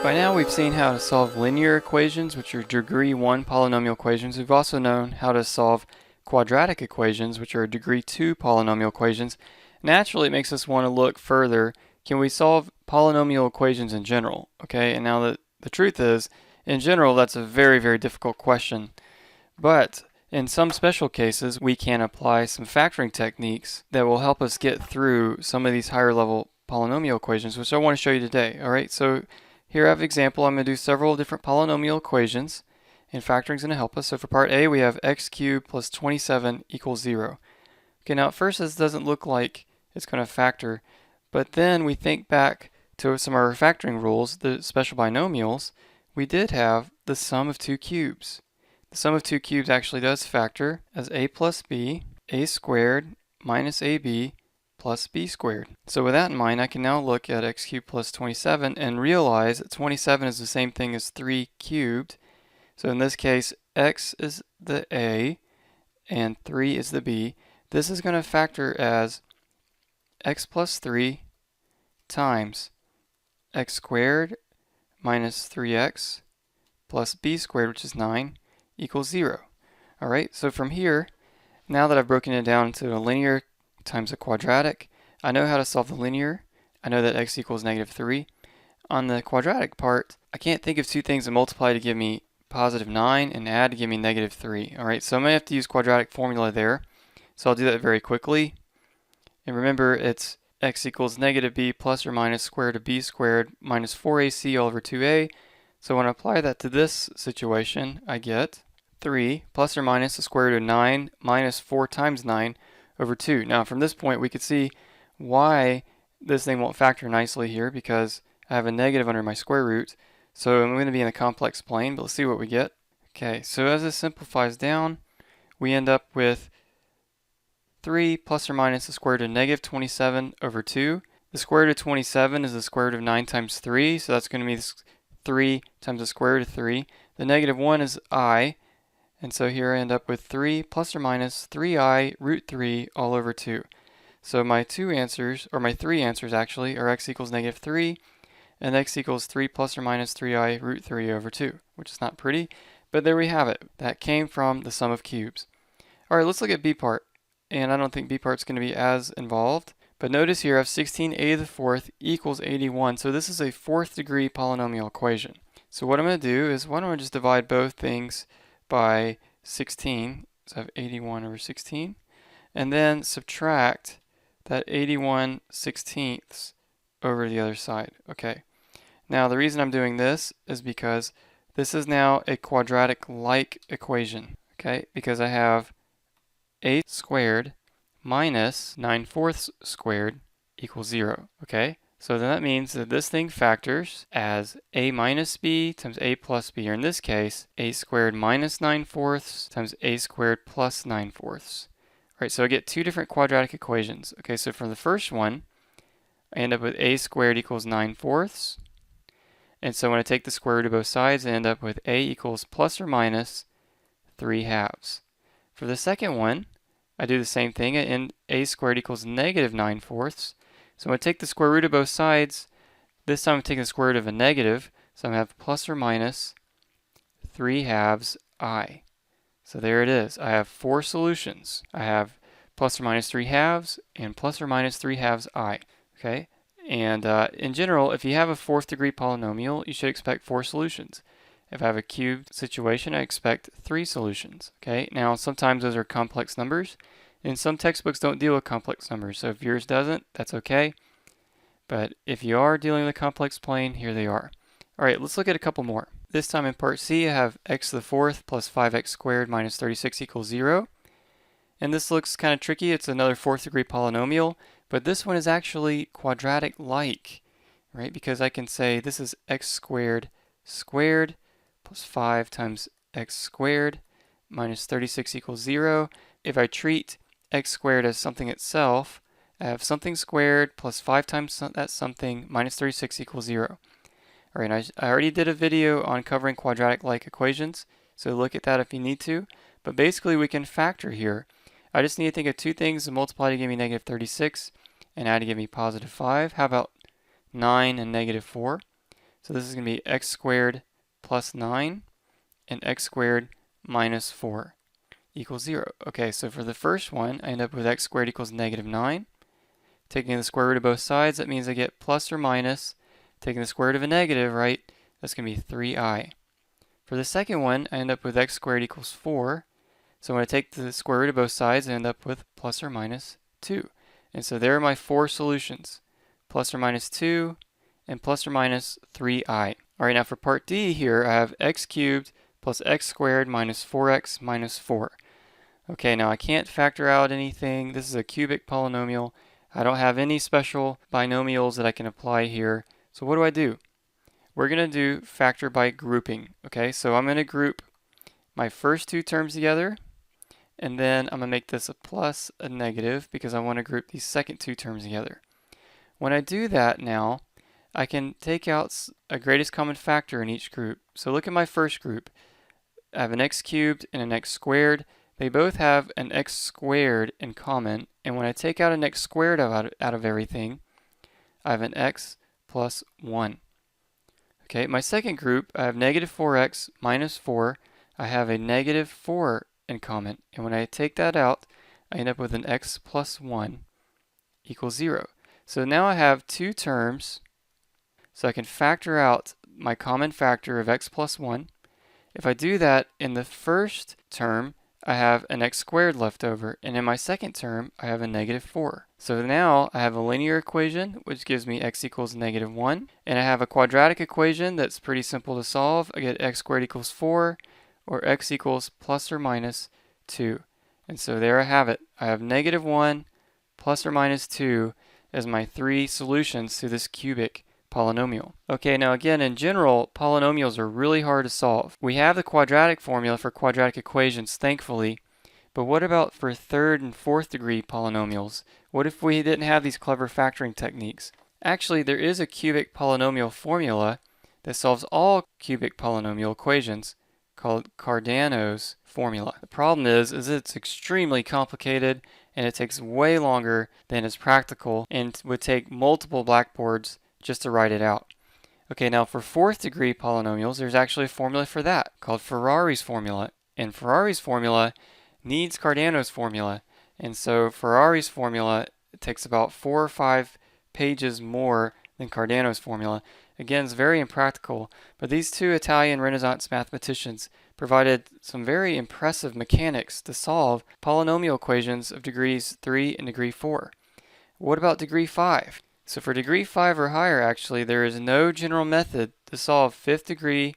By now we've seen how to solve linear equations, which are degree 1 polynomial equations. We've also known how to solve quadratic equations, which are degree 2 polynomial equations. Naturally, it makes us want to look further. Can we solve polynomial equations in general? Okay, and now the truth is, in general, that's a very, very difficult question. But in some special cases, we can apply some factoring techniques that will help us get through some of these higher level polynomial equations, which I want to show you today. All right, so here I have an example. I'm going to do several different polynomial equations, and factoring is going to help us. So for part A, we have x cubed plus 27 equals 0. Okay, now at first this doesn't look like it's going to factor, but then we think back to some of our factoring rules, the special binomials. We did have the sum of two cubes. The sum of two cubes actually does factor as a plus b, a squared minus ab plus b squared. So with that in mind, I can now look at x cubed plus 27 and realize that 27 is the same thing as 3 cubed. So in this case, x is the a and 3 is the b. This is going to factor as x plus 3 times x squared minus 3x plus b squared, which is 9, equals 0. All right, so from here, now that I've broken it down into a linear times a quadratic, I know how to solve the linear. I know that x equals negative 3. On the quadratic part, I can't think of two things that multiply to give me positive 9 and add to give me negative 3. All right, so I'm going to have to use quadratic formula there. So I'll do that very quickly. And remember, it's x equals negative b plus or minus square root of b squared minus 4ac all over 2a. So when I apply that to this situation, I get 3 plus or minus the square root of 9 minus 4 times 9 over 2. Now from this point we could see why this thing won't factor nicely here, because I have a negative under my square root. So I'm going to be in the complex plane, but let's see what we get. Okay, so as this simplifies down, we end up with 3 plus or minus the square root of negative 27 over 2. The square root of 27 is the square root of 9 times 3, so that's going to be 3 times the square root of 3. The negative 1 is I, and so here I end up with 3 plus or minus 3i root 3 all over 2. So my two answers, or my three answers actually, are x equals negative 3 and x equals 3 plus or minus 3i root 3 over 2, which is not pretty, but there we have it. That came from the sum of cubes. All right, let's look at b part, and I don't think b part's going to be as involved, but notice here I have 16a to the fourth equals 81, so this is a fourth degree polynomial equation. So what I'm going to do is, why don't I just divide both things by 16, so I have 81 over 16, and then subtract that 81 sixteenths over the other side. Okay, now the reason I'm doing this is because this is now a quadratic-like equation, okay, because I have a squared minus 9/4 squared equals 0, okay? So then that means that this thing factors as a minus b times a plus b, or in this case, a squared minus 9/4 times a squared plus 9/4. All right, so I get two different quadratic equations. Okay, so for the first one, I end up with a squared equals 9/4. And so when I take the square root of both sides, I end up with a equals plus or minus 3/2. For the second one, I do the same thing, and a squared equals negative 9/4. So when I take the square root of both sides, this time I'm taking the square root of a negative, so I'm going to have plus or minus 3/2 I. So there it is. I have four solutions. I have plus or minus 3/2 and plus or minus 3/2 I. Okay? And in general, if you have a fourth degree polynomial, you should expect four solutions. If I have a cubed situation, I expect 3 solutions. Okay? Now, sometimes those are complex numbers, and some textbooks don't deal with complex numbers. So if yours doesn't, that's okay. But if you are dealing with a complex plane, here they are. All right, let's look at a couple more. This time in part C, I have x to the fourth plus 5x squared minus 36 equals 0. And this looks kind of tricky. It's another fourth degree polynomial, but this one is actually quadratic-like, right? Because I can say this is x squared squared plus 5 times x squared minus 36 equals 0. If I treat x squared as something itself, I have something squared plus 5 times that something minus 36 equals 0. All right, I already did a video on covering quadratic-like equations, so look at that if you need to. But basically we can factor here. I just need to think of two things to multiply to give me negative 36 and add to give me positive 5. How about 9 and negative 4? So this is going to be x squared plus 9 and x squared minus 4 equals 0. Okay, so for the first one, I end up with x squared equals negative 9. Taking the square root of both sides, that means I get plus or minus. Taking the square root of a negative, right, that's going to be 3i. For the second one, I end up with x squared equals 4. So when I take the square root of both sides, I end up with plus or minus 2. And so there are my 4 solutions. Plus or minus 2 and plus or minus 3i. Alright, now for part D here, I have x cubed plus x squared minus 4x minus 4. Okay, now I can't factor out anything. This is a cubic polynomial. I don't have any special binomials that I can apply here. So what do? We're going to do factor by grouping. Okay, so I'm going to group my first 2 terms together, and then I'm going to make this a plus, a negative, because I want to group these second 2 terms together. When I do that now, I can take out a greatest common factor in each group. So look at my first group. I have an x cubed and an x squared. They both have an x squared in common, and when I take out an x squared out of everything, I have an x plus 1. Okay, my second group, I have negative 4x minus 4. I have a negative 4 in common, and when I take that out, I end up with an x plus 1 equals 0. So now I have 2 terms, so I can factor out my common factor of x plus 1. If I do that in the first term, I have an x squared left over, and in my second term, I have a negative 4. So now I have a linear equation, which gives me x equals negative 1, and I have a quadratic equation that's pretty simple to solve. I get x squared equals 4, or x equals plus or minus 2. And so there I have it. I have negative 1 plus or minus 2 as my 3 solutions to this cubic polynomial. Okay, now again, in general, polynomials are really hard to solve. We have the quadratic formula for quadratic equations, thankfully, but what about for 3rd and 4th degree polynomials? What if we didn't have these clever factoring techniques? Actually, there is a cubic polynomial formula that solves all cubic polynomial equations called Cardano's formula. The problem is it's extremely complicated, and it takes way longer than is practical, and would take multiple blackboards just to write it out. Okay, now for 4th degree polynomials, there's actually a formula for that called Ferrari's formula. And Ferrari's formula needs Cardano's formula. And so Ferrari's formula takes about 4 or 5 pages more than Cardano's formula. Again, it's very impractical, but these 2 Italian Renaissance mathematicians provided some very impressive mechanics to solve polynomial equations of degrees 3 and degree 4. What about degree 5? So for degree 5 or higher, actually, there is no general method to solve 5th degree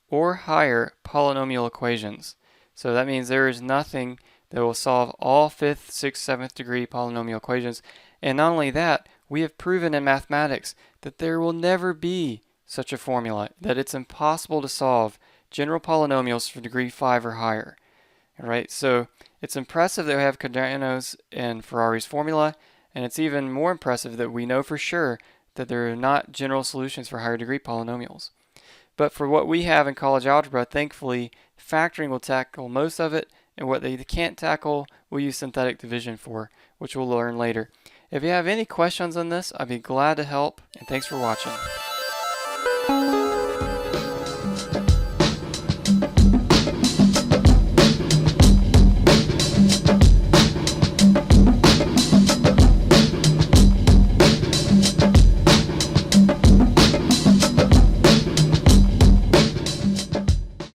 or higher polynomial equations. So that means there is nothing that will solve all 5th, 6th, 7th degree polynomial equations. And not only that, we have proven in mathematics that there will never be such a formula, that it's impossible to solve general polynomials for degree 5 or higher. All right, so it's impressive that we have Cardano's and Ferrari's formula, and it's even more impressive that we know for sure that there are not general solutions for higher degree polynomials. But for what we have in college algebra, thankfully, factoring will tackle most of it, and what they can't tackle, we'll use synthetic division for, which we'll learn later. If you have any questions on this, I'd be glad to help, and thanks for watching.